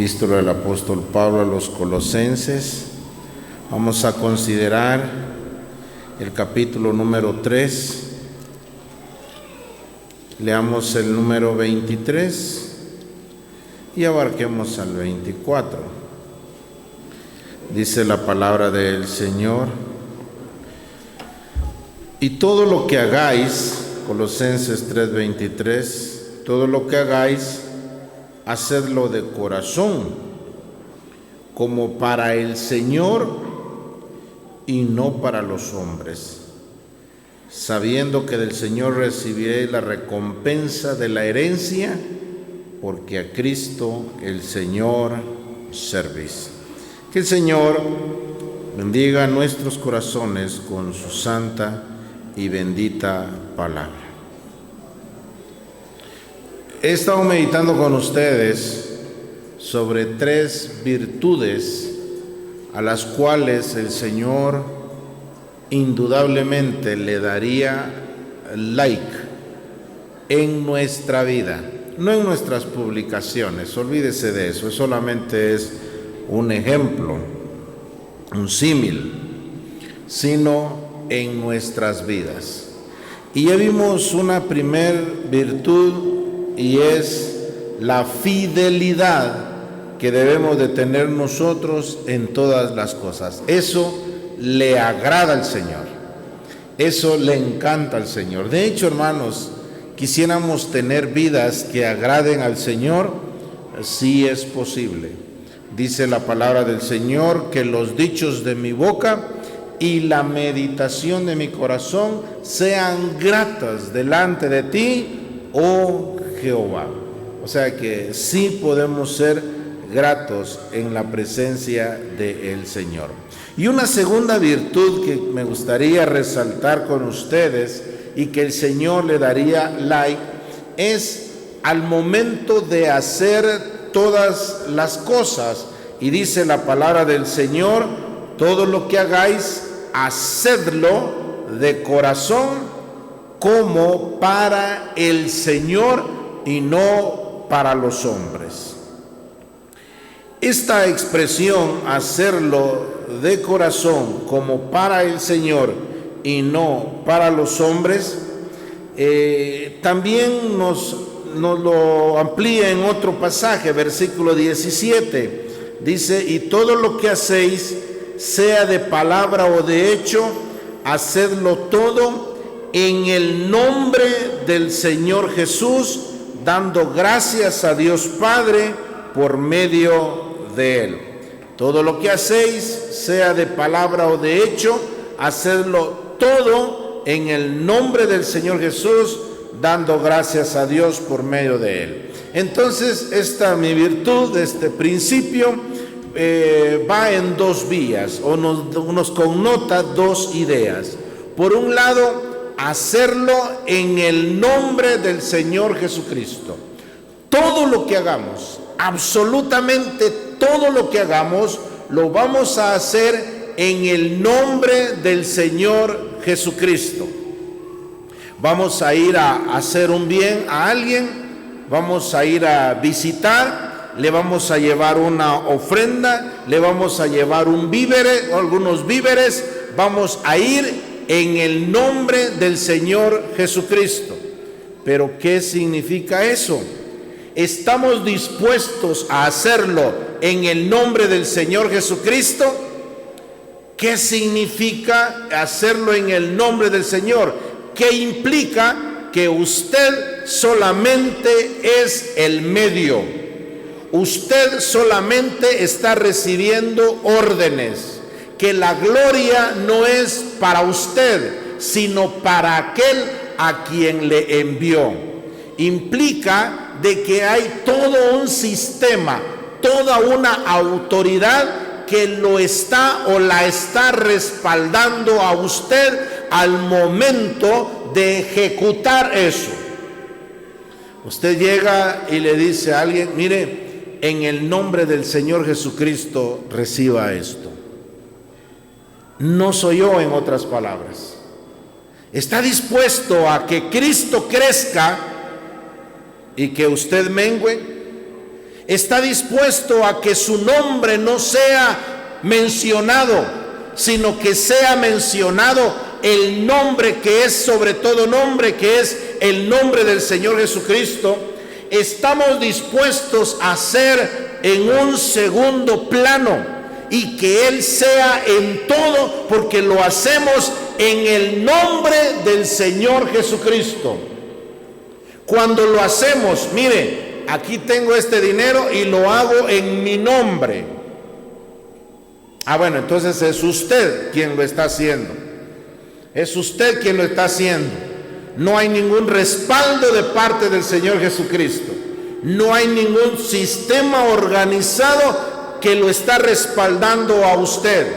Epístola del apóstol Pablo a los Colosenses. Vamos a considerar el capítulo número 3. Leamos el número 23 y abarquemos al 24. Dice la palabra del Señor: y todo lo que hagáis, Colosenses 3:23, todo lo que hagáis, hacedlo de corazón, como para el Señor y no para los hombres, sabiendo que del Señor recibiréis la recompensa de la herencia, porque a Cristo el Señor servís. Que el Señor bendiga nuestros corazones con su santa y bendita palabra. He estado meditando con ustedes sobre 3 virtudes a las cuales el Señor indudablemente le daría like en nuestra vida, no en nuestras publicaciones, olvídese de eso, solamente es un ejemplo, un símil, sino en nuestras vidas. Y ya vimos una primer virtud, y es la fidelidad que debemos de tener nosotros en todas las cosas. Eso le agrada al Señor, eso le encanta al Señor. De hecho, hermanos, quisiéramos tener vidas que agraden al Señor. Sí es posible. Dice la palabra del Señor que los dichos de mi boca y la meditación de mi corazón sean gratas delante de ti, oh Jehová. O sea que sí podemos ser gratos en la presencia del Señor. Y una segunda virtud que me gustaría resaltar con ustedes y que el Señor le daría like es al momento de hacer todas las cosas. Y dice la palabra del Señor: todo lo que hagáis, hacedlo de corazón, como para el Señor y no para los hombres. Esta expresión, hacerlo de corazón como para el Señor y no para los hombres, también nos lo amplía en otro pasaje, versículo 17. Dice: y todo lo que hacéis, sea de palabra o de hecho, hacedlo todo en el nombre del Señor Jesús, dando gracias a Dios Padre por medio de Él. Todo lo que hacéis, sea de palabra o de hecho, hacedlo todo en el nombre del Señor Jesús, dando gracias a Dios por medio de Él. Entonces, esta mi virtud, este principio, va en 2 vías, o nos connota 2 ideas. Por un lado, hacerlo en el nombre del Señor Jesucristo. Todo lo que hagamos, absolutamente todo lo que hagamos, lo vamos a hacer en el nombre del Señor Jesucristo. Vamos a ir a hacer un bien a alguien, vamos a ir a visitar, le vamos a llevar una ofrenda, le vamos a llevar un víveres o algunos víveres, vamos a ir en el nombre del Señor Jesucristo. Pero ¿qué significa eso? ¿Estamos dispuestos a hacerlo en el nombre del Señor Jesucristo? ¿Qué significa hacerlo en el nombre del Señor? ¿Qué implica? Que usted solamente es el medio. Usted solamente está recibiendo órdenes. Que la gloria no es para usted, sino para aquel a quien le envió. Implica de que hay todo un sistema, toda una autoridad que lo está o la está respaldando a usted al momento de ejecutar eso. Usted llega y le dice a alguien: mire, en el nombre del Señor Jesucristo reciba esto. No soy yo, en otras palabras. ¿Está dispuesto a que Cristo crezca y que usted mengüe? está dispuesto a que su nombre no sea mencionado, sino que sea mencionado el nombre que es sobre todo nombre, que es el nombre del Señor Jesucristo. Estamos dispuestos a ser en un segundo plano y que Él sea en todo, porque lo hacemos en el nombre del Señor Jesucristo. Cuando lo hacemos, mire, aquí tengo este dinero y lo hago en mi nombre. Bueno, entonces es usted quien lo está haciendo. Es usted quien lo está haciendo. No hay ningún respaldo de parte del Señor Jesucristo. No hay ningún sistema organizado que lo está respaldando a usted.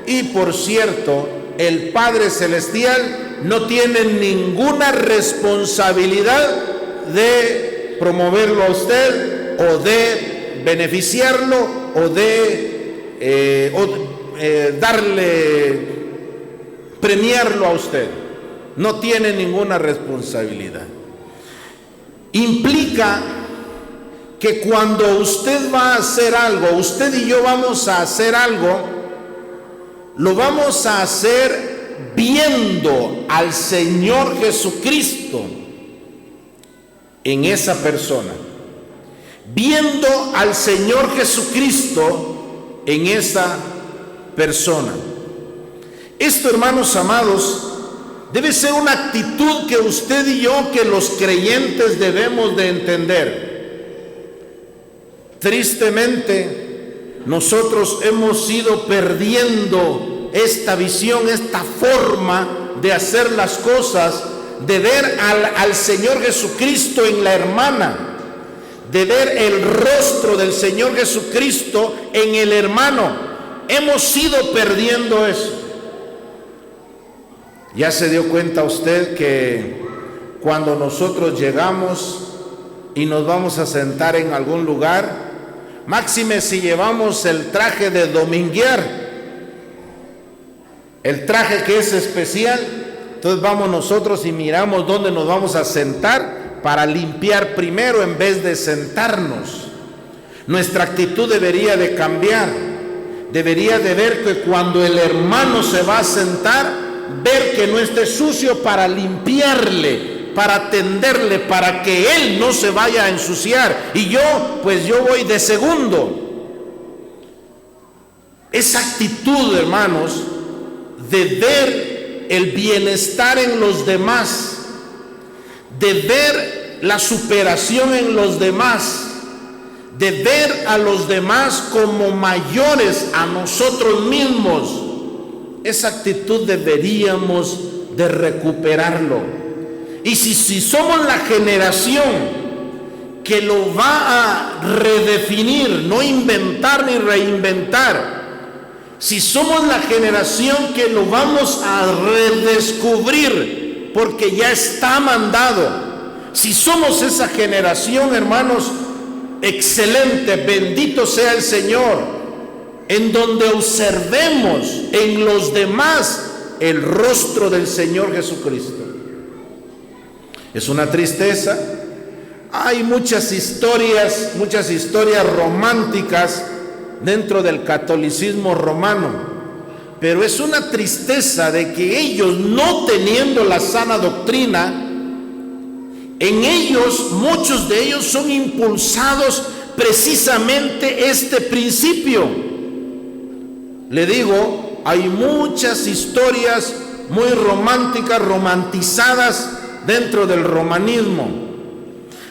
Y por cierto, el Padre Celestial no tiene ninguna responsabilidad de promoverlo a usted o de beneficiarlo o de premiarlo a usted. No tiene ninguna responsabilidad. Implica que cuando usted va a hacer algo, usted y yo vamos a hacer algo, lo vamos a hacer viendo al Señor Jesucristo en esa persona, viendo al Señor Jesucristo en esa persona. Esto, hermanos amados, debe ser una actitud que usted y yo, que los creyentes debemos de entender. Tristemente, nosotros hemos ido perdiendo esta visión, esta forma de hacer las cosas, de ver al Señor Jesucristo en la hermana, de ver el rostro del Señor Jesucristo en el hermano. Hemos ido perdiendo eso. ¿Ya se dio cuenta usted que cuando nosotros llegamos y nos vamos a sentar en algún lugar, máxime si llevamos el traje de dominguear, el traje que es especial, entonces vamos nosotros y miramos dónde nos vamos a sentar para limpiar primero en vez de sentarnos? Nuestra actitud debería de cambiar. Debería de ver que cuando el hermano se va a sentar, ver que no esté sucio para limpiarle, para atenderle, para que él no se vaya a ensuciar y yo voy de segundo. Esa actitud, hermanos, de ver el bienestar en los demás, de ver la superación en los demás, de ver a los demás como mayores a nosotros mismos, esa actitud deberíamos de recuperarlo. Y si somos la generación que lo va a redefinir, no inventar ni reinventar, si somos la generación que lo vamos a redescubrir porque ya está mandado, si somos esa generación, hermanos, excelente, bendito sea el Señor, en donde observemos en los demás el rostro del Señor Jesucristo. Es una tristeza. Hay muchas historias románticas dentro del catolicismo romano, pero es una tristeza de que ellos, no teniendo la sana doctrina, en ellos, muchos de ellos son impulsados precisamente este principio. Le digo, hay muchas historias muy románticas, romantizadas dentro del romanismo.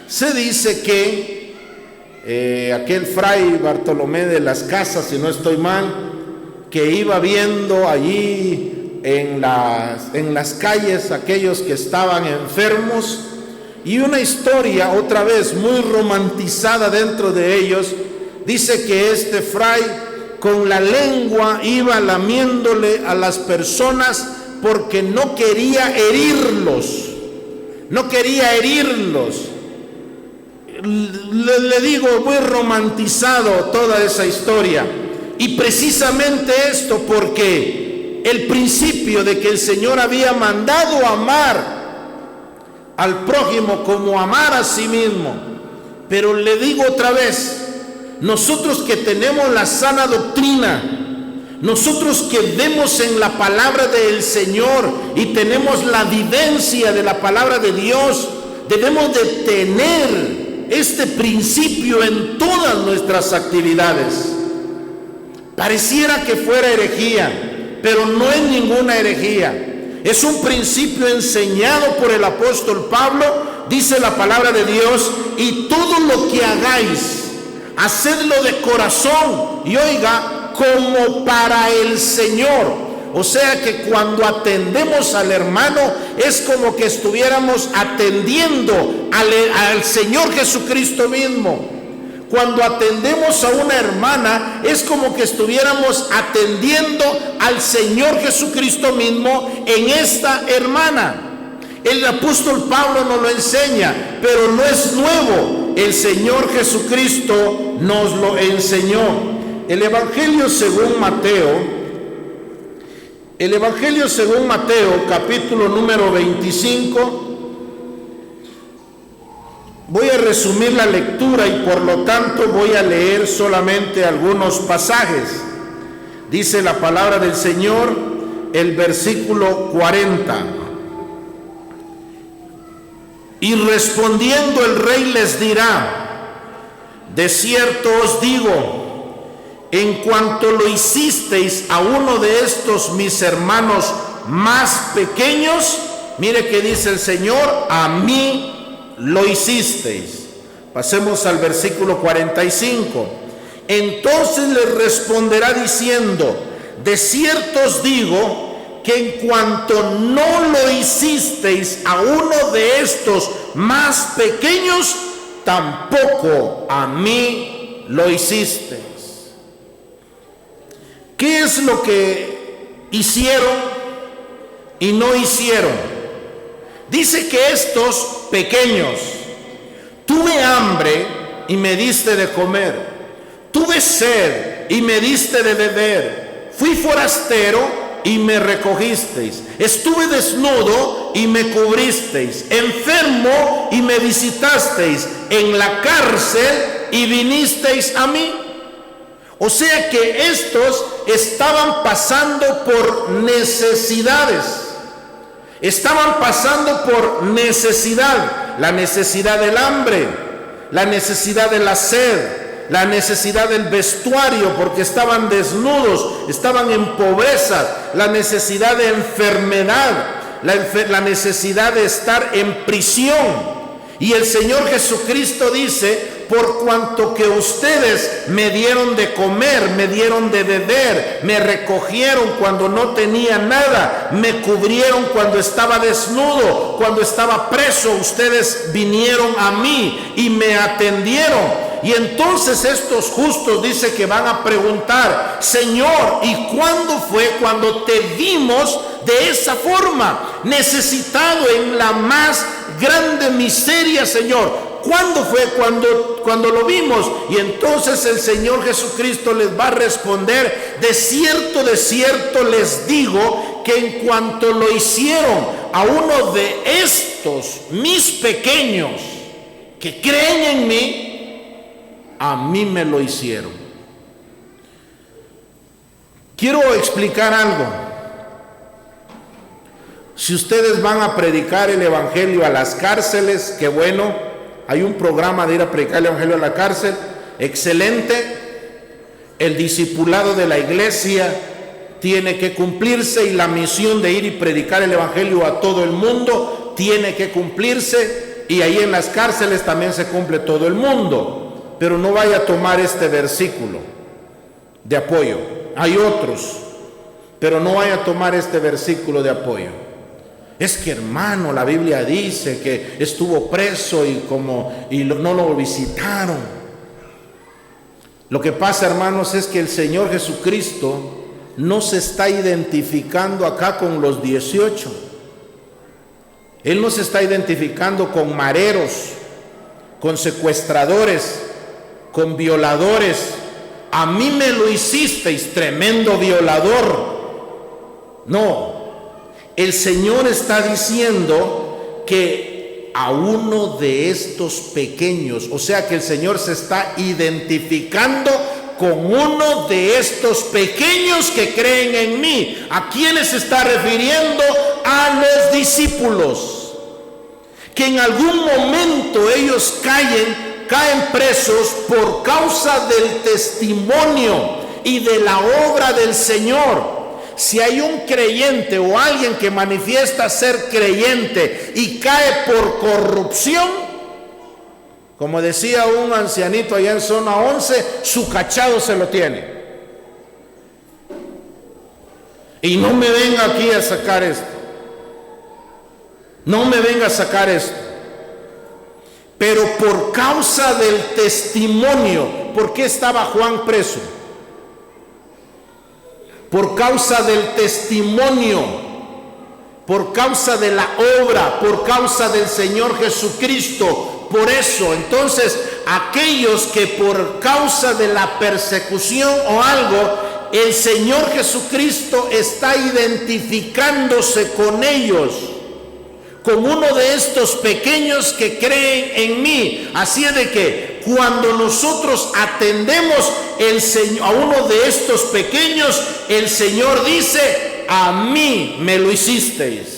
Se dice que aquel fray Bartolomé de las Casas, si no estoy mal, que iba viendo allí en las calles aquellos que estaban enfermos, y una historia otra vez muy romantizada dentro de ellos, dice que este fray con la lengua iba lamiéndole a las personas porque no quería herirlos. Le digo, muy romantizado toda esa historia. Y precisamente esto, porque el principio de que el Señor había mandado amar al prójimo como amar a sí mismo. Pero le digo otra vez, nosotros que tenemos la sana doctrina, nosotros que vemos en la palabra del Señor y tenemos la vivencia de la palabra de Dios, debemos de tener este principio en todas nuestras actividades. Pareciera que fuera herejía, pero no es ninguna herejía. Es un principio enseñado por el apóstol Pablo, dice la palabra de Dios, y todo lo que hagáis, hacedlo de corazón, y oiga, como para el Señor. O sea que cuando atendemos al hermano, es como que estuviéramos atendiendo al Señor Jesucristo mismo. Cuando atendemos a una hermana, es como que estuviéramos atendiendo al Señor Jesucristo mismo en esta hermana. El apóstol Pablo nos lo enseña, pero no es nuevo. El Señor Jesucristo nos lo enseñó. El Evangelio según Mateo, capítulo número 25. Voy a resumir la lectura y por lo tanto voy a leer solamente algunos pasajes. Dice la palabra del Señor, el versículo 40. Y respondiendo el rey les dirá: de cierto os digo, en cuanto lo hicisteis a uno de estos mis hermanos más pequeños, mire que dice el Señor, a mí lo hicisteis. Pasemos al versículo 45. Entonces les responderá diciendo: de cierto os digo que en cuanto no lo hicisteis a uno de estos más pequeños, tampoco a mí lo hicisteis. ¿Qué es lo que hicieron y no hicieron? Dice que estos pequeños: tuve hambre y me diste de comer, tuve sed y me diste de beber, fui forastero y me recogisteis, estuve desnudo y me cubristeis, enfermo y me visitasteis, en la cárcel y vinisteis a mí. O sea que estos estaban pasando por necesidades. Estaban pasando por necesidad, la necesidad del hambre, la necesidad de la sed, la necesidad del vestuario porque estaban desnudos, estaban en pobreza, la necesidad de enfermedad, la necesidad de estar en prisión. Y el Señor Jesucristo dice: por cuanto que ustedes me dieron de comer, me dieron de beber, me recogieron cuando no tenía nada, me cubrieron cuando estaba desnudo, cuando estaba preso, ustedes vinieron a mí y me atendieron. Y entonces estos justos dice que van a preguntar: Señor, ¿y cuándo fue cuando te vimos de esa forma, necesitado en la más grande miseria, Señor? ¿Cuándo fue cuando lo vimos? Y entonces el Señor Jesucristo les va a responder: de cierto les digo que en cuanto lo hicieron a uno de estos mis pequeños que creen en mí, a mí me lo hicieron. Quiero explicar algo. Si ustedes van a predicar el evangelio a las cárceles, qué bueno, hay un programa de ir a predicar el evangelio a la cárcel, excelente. El discipulado de la iglesia tiene que cumplirse y la misión de ir y predicar el evangelio a todo el mundo tiene que cumplirse, y ahí en las cárceles también se cumple todo el mundo. Pero no vaya a tomar este versículo de apoyo. Hay otros, pero no vaya a tomar este versículo de apoyo. Es que, hermano, la Biblia dice que estuvo preso no lo visitaron. Lo que pasa, hermanos, es que el Señor Jesucristo no se está identificando acá con los 18. Él no se está identificando con mareros, con secuestradores, con violadores. A mí me lo hicisteis, tremendo violador. No, el Señor está diciendo que a uno de estos pequeños. O sea que el Señor se está identificando con uno de estos pequeños que creen en mí. ¿A quiénes se está refiriendo? A los discípulos, que en algún momento ellos caen presos por causa del testimonio y de la obra del Señor. Si hay un creyente o alguien que manifiesta ser creyente y cae por corrupción, como decía un ancianito allá en zona 11, su cachado se lo tiene. Y no me venga aquí a sacar esto. No me venga a sacar esto. Pero por causa del testimonio, ¿por qué estaba Juan preso? Por causa del testimonio, por causa de la obra, por causa del Señor Jesucristo. Por eso, entonces, aquellos que por causa de la persecución o algo, el Señor Jesucristo está identificándose con ellos, con uno de estos pequeños que creen en mí. Así es de que cuando nosotros atendemos a uno de estos pequeños, el Señor dice: a mí me lo hicisteis.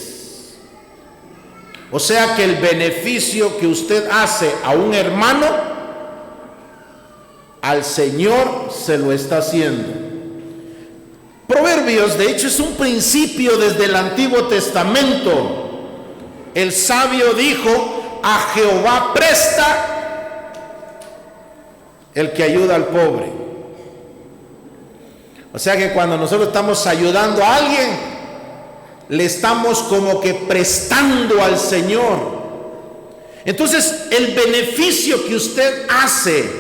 O sea que el beneficio que usted hace a un hermano, al Señor se lo está haciendo. Proverbios, de hecho, es un principio desde el Antiguo Testamento. El sabio dijo: a Jehová presta el que ayuda al pobre. O sea que cuando nosotros estamos ayudando a alguien, le estamos como que prestando al Señor. Entonces, el beneficio que usted hace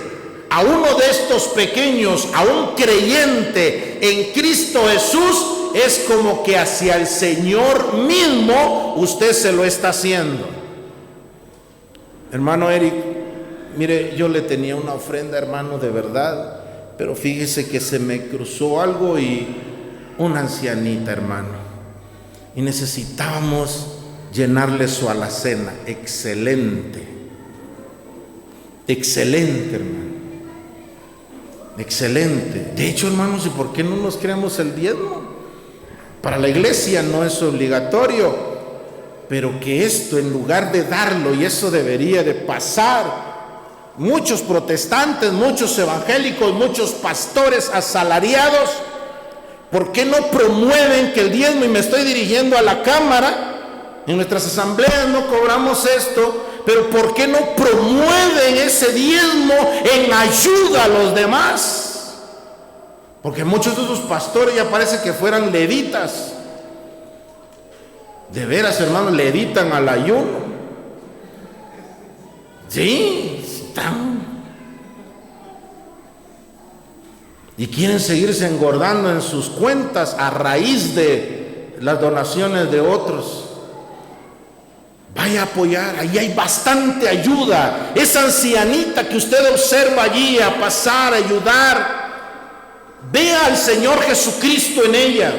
a uno de estos pequeños, a un creyente en Cristo Jesús, es como que hacia el Señor mismo usted se lo está haciendo. Hermano Eric, mire, yo le tenía una ofrenda, hermano, de verdad, pero fíjese que se me cruzó algo y una ancianita, hermano, y necesitábamos llenarle su alacena. Excelente, excelente, hermano, excelente. De hecho, hermanos, ¿y por qué no nos creamos el diezmo? Para la iglesia no es obligatorio, pero que esto, en lugar de darlo, y eso debería de pasar, muchos protestantes, muchos evangélicos, muchos pastores asalariados, ¿por qué no promueven que el diezmo? Y me estoy dirigiendo a la cámara. En nuestras asambleas no cobramos esto, pero ¿por qué no promueven ese diezmo en ayuda a los demás? Porque muchos de esos pastores ya parece que fueran levitas. De veras, hermanos, le editan al ayuno. Sí, están. Y quieren seguirse engordando en sus cuentas a raíz de las donaciones de otros. Vaya a apoyar, ahí hay bastante ayuda. Esa ancianita que usted observa allí a pasar, a ayudar, vea al Señor Jesucristo en ella.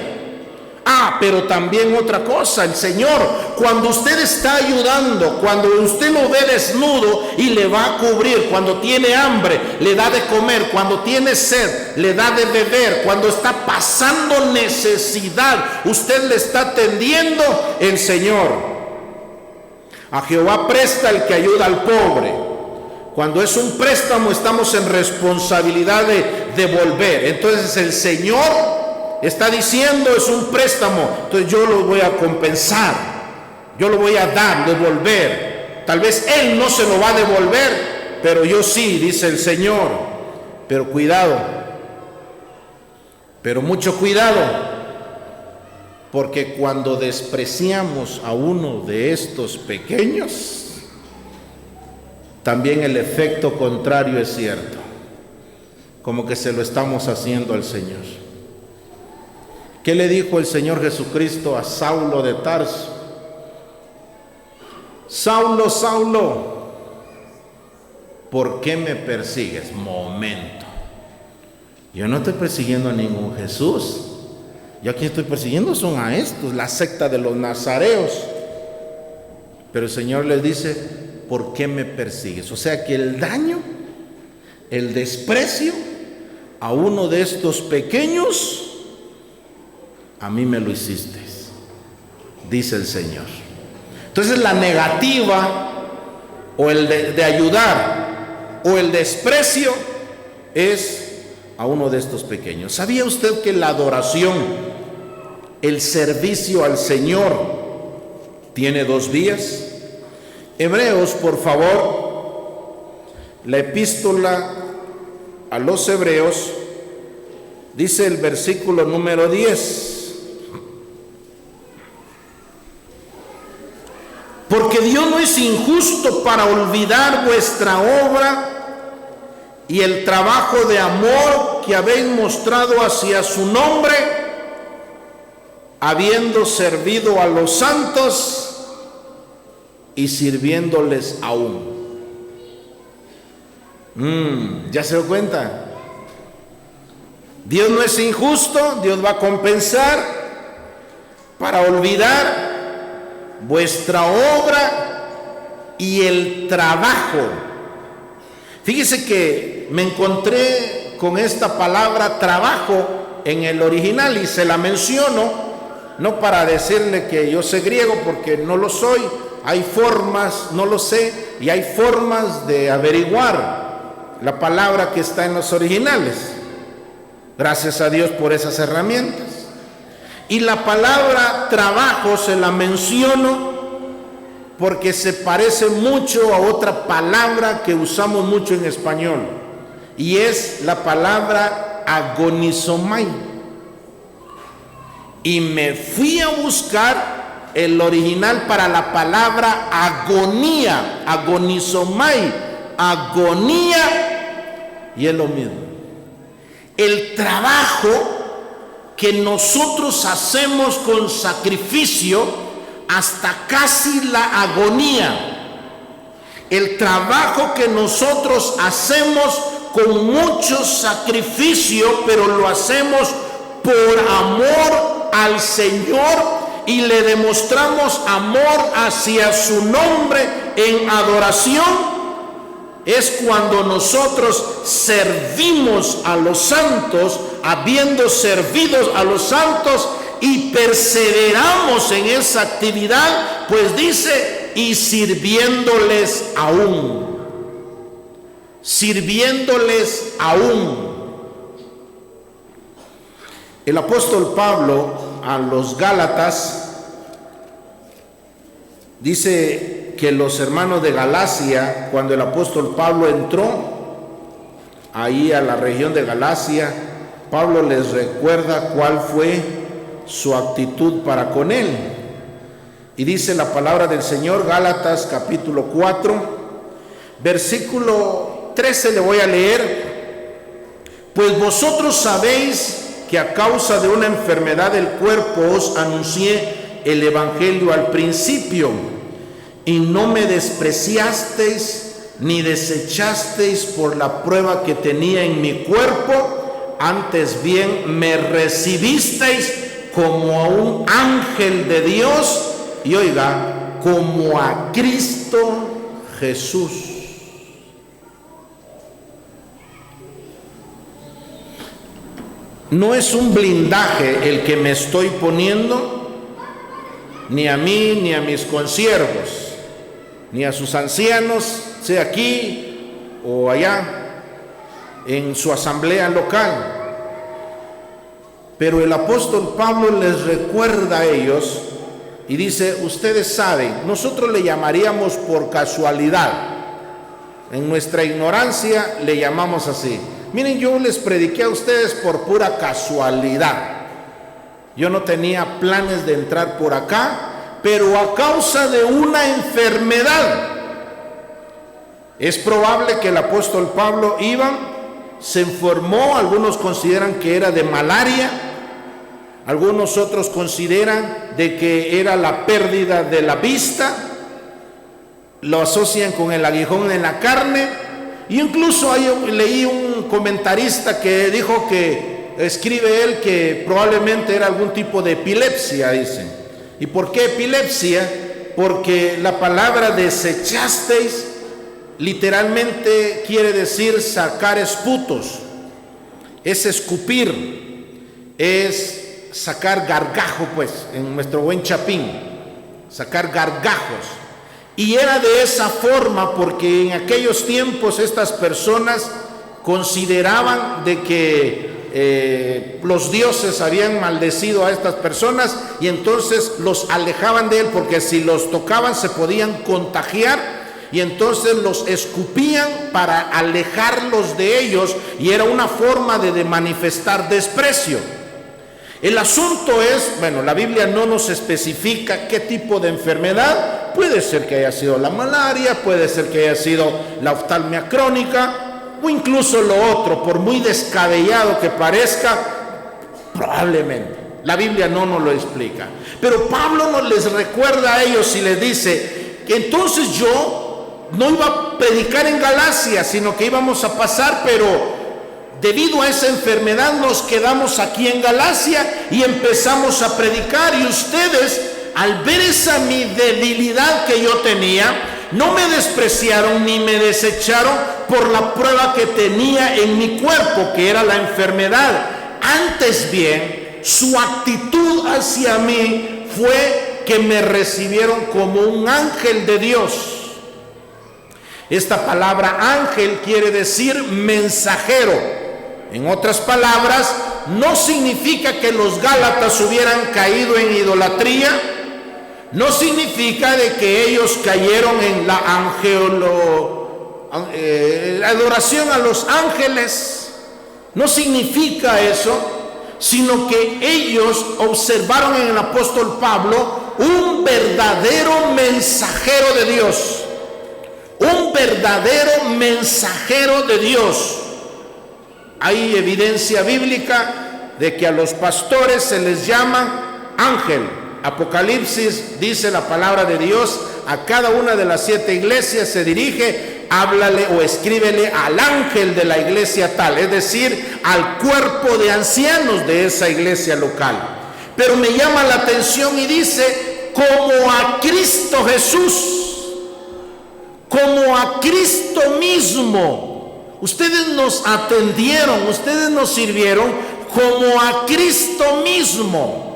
Pero también otra cosa, el Señor, cuando usted está ayudando, cuando usted lo ve desnudo y le va a cubrir, cuando tiene hambre, le da de comer, cuando tiene sed, le da de beber, cuando está pasando necesidad, usted le está atendiendo, el Señor. A Jehová presta el que ayuda al pobre. Cuando es un préstamo, estamos en responsabilidad de devolver. Entonces el Señor está diciendo: es un préstamo, entonces yo lo voy a compensar, yo lo voy a dar, devolver. Tal vez Él no se lo va a devolver, pero yo sí, dice el Señor. Pero cuidado, pero mucho cuidado, porque cuando despreciamos a uno de estos pequeños, también el efecto contrario es cierto, como que se lo estamos haciendo al Señor. ¿Qué le dijo el Señor Jesucristo a Saulo de Tarso? Saulo, Saulo, ¿por qué me persigues? Momento, yo no estoy persiguiendo a ningún Jesús. Yo aquí estoy persiguiendo son a estos, la secta de los nazareos. Pero el Señor les dice, ¿por qué me persigues? O sea que el daño, el desprecio a uno de estos pequeños, a mí me lo hiciste, dice el Señor. Entonces la negativa o el de ayudar o el desprecio es a uno de estos pequeños. ¿Sabía usted que la adoración, el servicio al Señor tiene dos vías? Hebreos, por favor, la epístola a los Hebreos, dice el versículo número 10. Porque Dios no es injusto para olvidar vuestra obra y el trabajo de amor que habéis mostrado hacia su nombre, habiendo servido a los santos y sirviéndoles aún. ¿Ya se dio cuenta? Dios no es injusto, Dios va a compensar para olvidar vuestra obra y el trabajo. Fíjese que me encontré con esta palabra trabajo en el original y se la menciono, no para decirle que yo sé griego, porque no lo soy. Hay formas, no lo sé, y hay formas de averiguar la palabra que está en los originales. Gracias a Dios por esas herramientas. Y la palabra trabajo se la menciono porque se parece mucho a otra palabra que usamos mucho en español, y es la palabra agonizomai. Y me fui a buscar el original para la palabra agonía, agonizomai, agonía, y es lo mismo. El trabajo que nosotros hacemos con sacrificio hasta casi la agonía, el trabajo que nosotros hacemos con mucho sacrificio, pero lo hacemos por amor al Señor y le demostramos amor hacia su nombre en adoración, es cuando nosotros servimos a los santos, habiendo servido a los santos, y perseveramos en esa actividad, pues dice, y sirviéndoles aún. Sirviéndoles aún. El apóstol Pablo a los Gálatas dice que los hermanos de Galacia, cuando el apóstol Pablo entró ahí a la región de Galacia, Pablo les recuerda cuál fue su actitud para con él. Y dice la palabra del Señor, Gálatas capítulo 4, versículo 13 le voy a leer. Pues vosotros sabéis que a causa de una enfermedad del cuerpo os anuncié el evangelio al principio, y no me despreciasteis ni desechasteis por la prueba que tenía en mi cuerpo, antes bien me recibisteis como a un ángel de Dios, y oiga, como a Cristo Jesús. No es un blindaje el que me estoy poniendo, ni a mí, ni a mis consiervos, ni a sus ancianos, sea aquí o allá, en su asamblea local. Pero el apóstol Pablo les recuerda a ellos y dice, ustedes saben, nosotros le llamaríamos por casualidad, en nuestra ignorancia le llamamos así. Miren, yo les prediqué a ustedes por pura casualidad. Yo no tenía planes de entrar por acá, pero a causa de una enfermedad. Es probable que el apóstol Pablo se enfermó, algunos consideran que era de malaria, algunos otros consideran de que era la pérdida de la vista, lo asocian con el aguijón en la carne, y incluso leí un comentarista que dijo que, escribe él, que probablemente era algún tipo de epilepsia, dicen. ¿Y por qué epilepsia? porque la palabra desechasteis literalmente quiere decir sacar esputos, es escupir, es sacar gargajo, pues, en nuestro buen chapín, sacar gargajos. Y era de esa forma porque en aquellos tiempos estas personas consideraban de que los dioses habían maldecido a estas personas y entonces los alejaban de él, porque si los tocaban se podían contagiar, y entonces los escupían para alejarlos de ellos, y era una forma de manifestar desprecio. El asunto es, bueno, la Biblia no nos especifica qué tipo de enfermedad. Puede ser que haya sido la malaria, puede ser que haya sido la oftalmia crónica, o incluso lo otro, por muy descabellado que parezca, probablemente. La Biblia no nos lo explica. Pero Pablo nos les recuerda a ellos y les dice que entonces yo no iba a predicar en Galacia, sino que íbamos a pasar, pero debido a esa enfermedad nos quedamos aquí en Galacia y empezamos a predicar. Y ustedes, al ver esa mi debilidad que yo tenía, no me despreciaron ni me desecharon por la prueba que tenía en mi cuerpo, que era la enfermedad. Antes bien, su actitud hacia mí fue que me recibieron como un ángel de Dios. Esta palabra ángel quiere decir mensajero. En otras palabras, no significa que los gálatas hubieran caído en idolatría, no significa de que ellos cayeron en la adoración a los ángeles, no significa eso, sino que ellos observaron en el apóstol Pablo un verdadero mensajero de Dios. Un verdadero mensajero de Dios. Hay evidencia bíblica de que a los pastores se les llama ángel. Apocalipsis dice la palabra de Dios, a cada una de las 7 iglesias se dirige, háblale o escríbele al ángel de la iglesia tal, es decir, al cuerpo de ancianos de esa iglesia local. Pero me llama la atención y dice, como a Cristo Jesús, como a Cristo mismo. Ustedes nos atendieron, ustedes nos sirvieron como a Cristo mismo.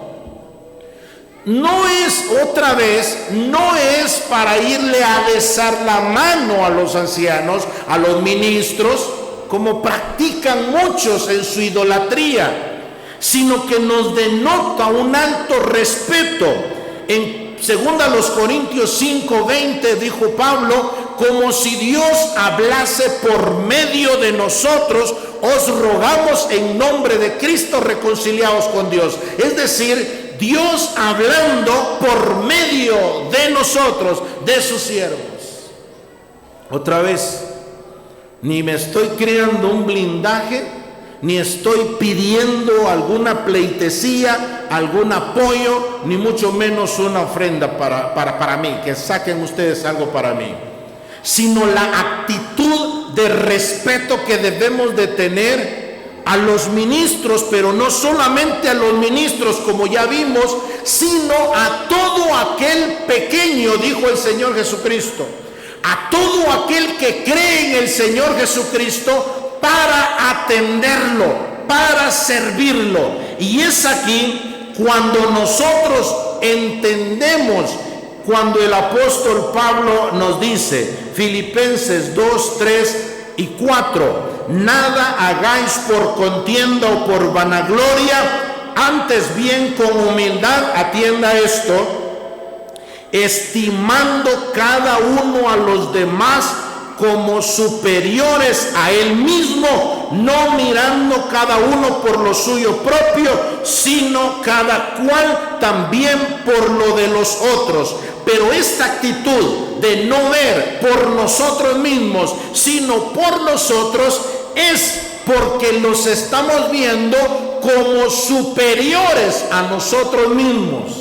No es, otra vez, no es para irle a besar la mano a los ancianos, a los ministros, como practican muchos en su idolatría, sino que nos denota un alto respeto. En 2 Corintios 5:20 dijo Pablo, como si Dios hablase por medio de nosotros, os rogamos en nombre de Cristo reconciliados con Dios. Es decir, Dios hablando por medio de nosotros, de sus siervos. Otra vez, ni me estoy creando un blindaje, ni estoy pidiendo alguna pleitesía, algún apoyo, ni mucho menos una ofrenda para mí, que saquen ustedes algo para mí, sino la actitud de respeto que debemos de tener a los ministros, pero no solamente a los ministros, como ya vimos, sino a todo aquel pequeño, dijo el Señor Jesucristo, a todo aquel que cree en el Señor Jesucristo, para atenderlo, para servirlo. Y es aquí cuando nosotros entendemos, cuando el apóstol Pablo nos dice, Filipenses 2, 3 y 4, nada hagáis por contienda o por vanagloria, antes bien con humildad, atienda esto, estimando cada uno a los demás como superiores a él mismo, no mirando cada uno por lo suyo propio, sino cada cual también por lo de los otros. Pero esta actitud de no ver por nosotros mismos, sino por los otros, es porque los estamos viendo como superiores a nosotros mismos.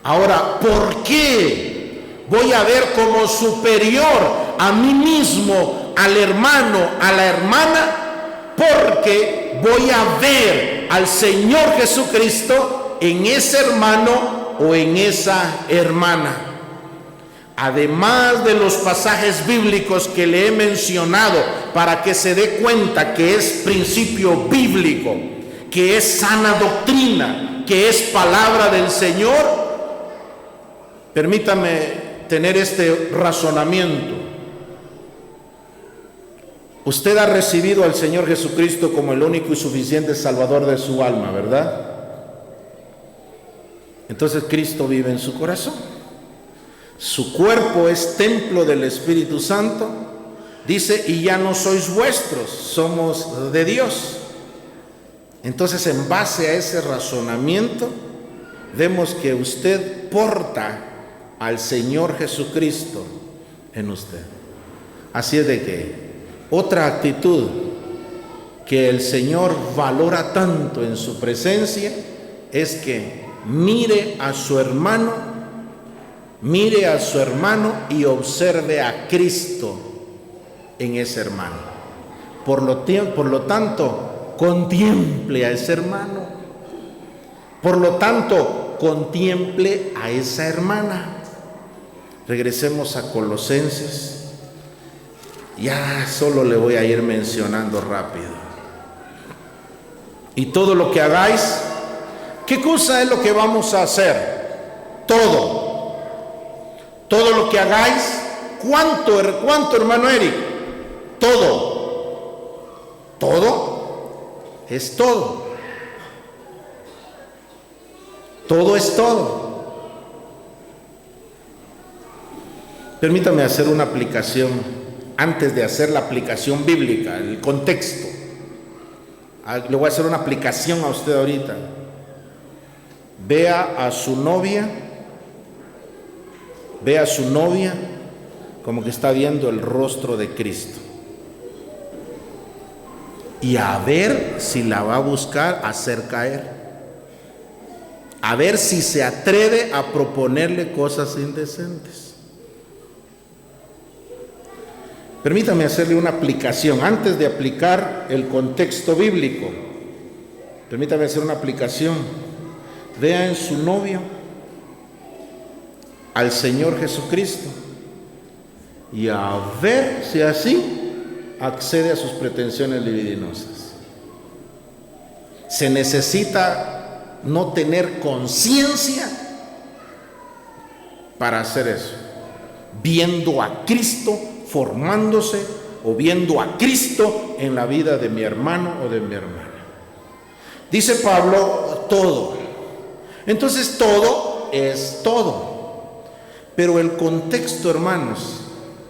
Ahora, ¿por qué voy a ver como superior a mí mismo, al hermano, a la hermana? Porque voy a ver al Señor Jesucristo en ese hermano o en esa hermana. Además de los pasajes bíblicos que le he mencionado, para que se dé cuenta que es principio bíblico, que es sana doctrina, que es palabra del Señor, permítame tener este razonamiento. Usted ha recibido al Señor Jesucristo como el único y suficiente Salvador de su alma, ¿verdad? Entonces Cristo vive en su corazón. Su cuerpo es templo del Espíritu Santo. Dice, y ya no sois vuestros, somos de Dios. Entonces, en base a ese razonamiento, vemos que usted porta al Señor Jesucristo en usted. Así es de que otra actitud que el Señor valora tanto en su presencia es que mire a su hermano y observe a Cristo en ese hermano. Por lo tanto, contemple a ese hermano. Por lo tanto, contemple a esa hermana. Regresemos a Colosenses. Ya solo le voy a ir mencionando rápido. Y todo lo que hagáis, ¿qué cosa es lo que vamos a hacer? Todo lo que hagáis. ¿Cuánto, hermano Eric? Todo es todo. Todo es todo. Permítame hacer una aplicación antes de hacer la aplicación bíblica, el contexto. Le voy a hacer una aplicación a usted ahorita. Vea a su novia como que está viendo el rostro de Cristo. Y a ver si la va a buscar hacer caer. A ver si se atreve a proponerle cosas indecentes. Permítame hacerle una aplicación. Antes de aplicar el contexto bíblico, permítame hacer una aplicación. Vea en su novio al Señor Jesucristo y a ver si así accede a sus pretensiones libidinosas. Se necesita no tener conciencia para hacer eso, viendo a Cristo formándose o viendo a Cristo en la vida de mi hermano o de mi hermana. Dice Pablo, todo. Entonces todo es todo. Pero el contexto, hermanos,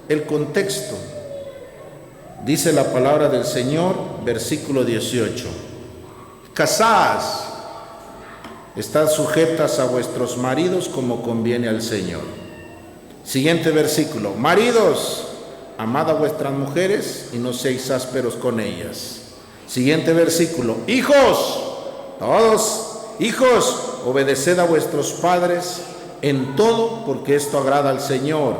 el contexto, dice la palabra del Señor, versículo 18. Casadas, estad sujetas a vuestros maridos como conviene al Señor. Siguiente versículo. Maridos, amad a vuestras mujeres y no seáis ásperos con ellas. Siguiente versículo. Hijos, todos, hijos, obedeced a vuestros padres en todo, porque esto agrada al Señor.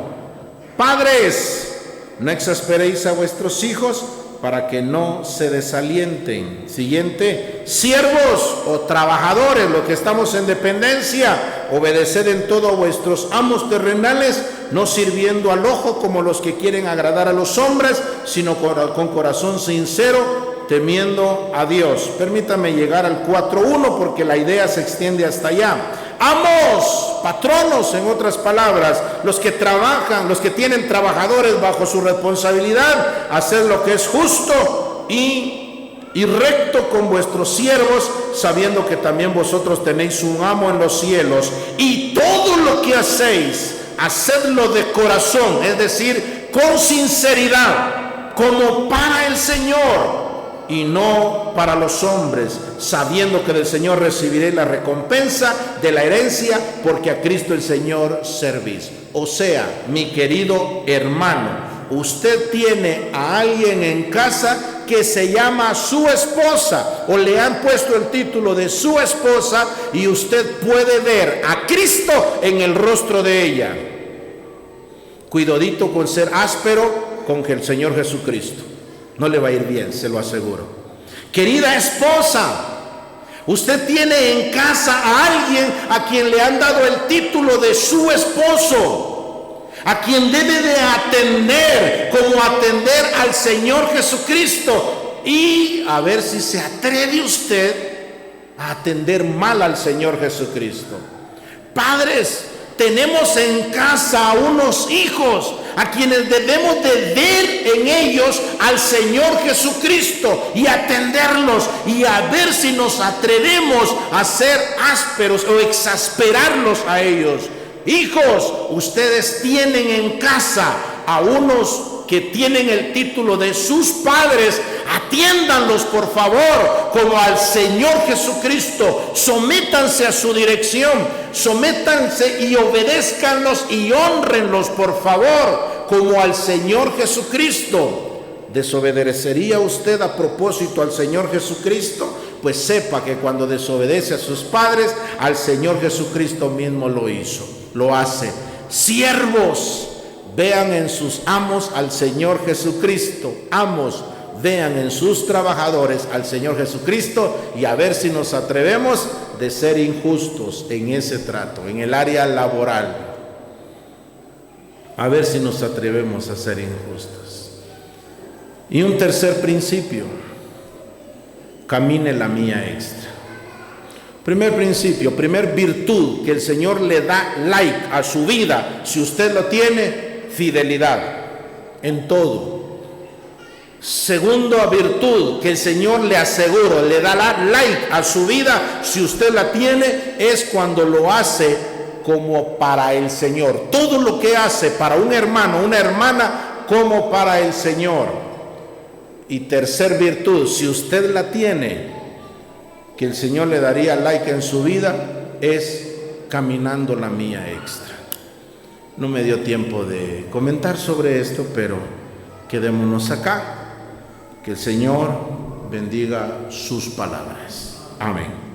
Padres, no exasperéis a vuestros hijos para que no se desalienten. Siguiente. Siervos o trabajadores, los que estamos en dependencia, obedeced en todo a vuestros amos terrenales, no sirviendo al ojo como los que quieren agradar a los hombres, sino con corazón sincero, temiendo a Dios. Permítame llegar al 4.1 porque la idea se extiende hasta allá. Amos, patronos, en otras palabras, los que trabajan, los que tienen trabajadores bajo su responsabilidad, haced lo que es justo y recto con vuestros siervos, sabiendo que también vosotros tenéis un amo en los cielos. Y todo lo que hacéis, hacedlo de corazón, es decir, con sinceridad, como para el Señor y no para los hombres, sabiendo que del Señor recibiréis la recompensa de la herencia, porque a Cristo el Señor servís. O sea, mi querido hermano, usted tiene a alguien en casa que se llama su esposa, o le han puesto el título de su esposa, y usted puede ver a Cristo en el rostro de ella. Cuidadito con ser áspero con el Señor Jesucristo. No le va a ir bien, se lo aseguro. Querida esposa, Usted tiene en casa a alguien a quien le han dado el título de su esposo, a quien debe de atender como atender al Señor Jesucristo. Y a ver si se atreve usted a atender mal al Señor Jesucristo. Padres, tenemos en casa a unos hijos a quienes debemos de ver en ellos al Señor Jesucristo y atenderlos, y a ver si nos atrevemos a ser ásperos o exasperarlos a ellos. Hijos, ustedes tienen en casa a unos que tienen el título de sus padres. Atiéndanlos por favor como al Señor Jesucristo. Sométanse a su dirección, sométanse y obedézcanlos y honrenlos por favor como al Señor Jesucristo. ¿Desobedecería usted a propósito al Señor Jesucristo? Pues sepa que cuando desobedece a sus padres, al Señor Jesucristo mismo lo hizo, lo hace. Siervos, vean en sus amos al Señor Jesucristo. Amos, vean en sus trabajadores al Señor Jesucristo, y a ver si nos atrevemos de ser injustos en ese trato, en el área laboral. A ver si nos atrevemos a ser injustos. Y un tercer principio: camine la mía extra. Primer principio, primer virtud que el Señor le da like a su vida, si usted lo tiene: fidelidad en todo. Segunda virtud que el Señor le aseguro, le da like a su vida, si usted la tiene, es cuando lo hace como para el Señor. Todo lo que hace para un hermano, una hermana, como para el Señor. Y tercer virtud, si usted la tiene, que el Señor le daría like en su vida, es caminando la mía extra. No me dio tiempo de comentar sobre esto, pero quedémonos acá. Que el Señor bendiga sus palabras. Amén.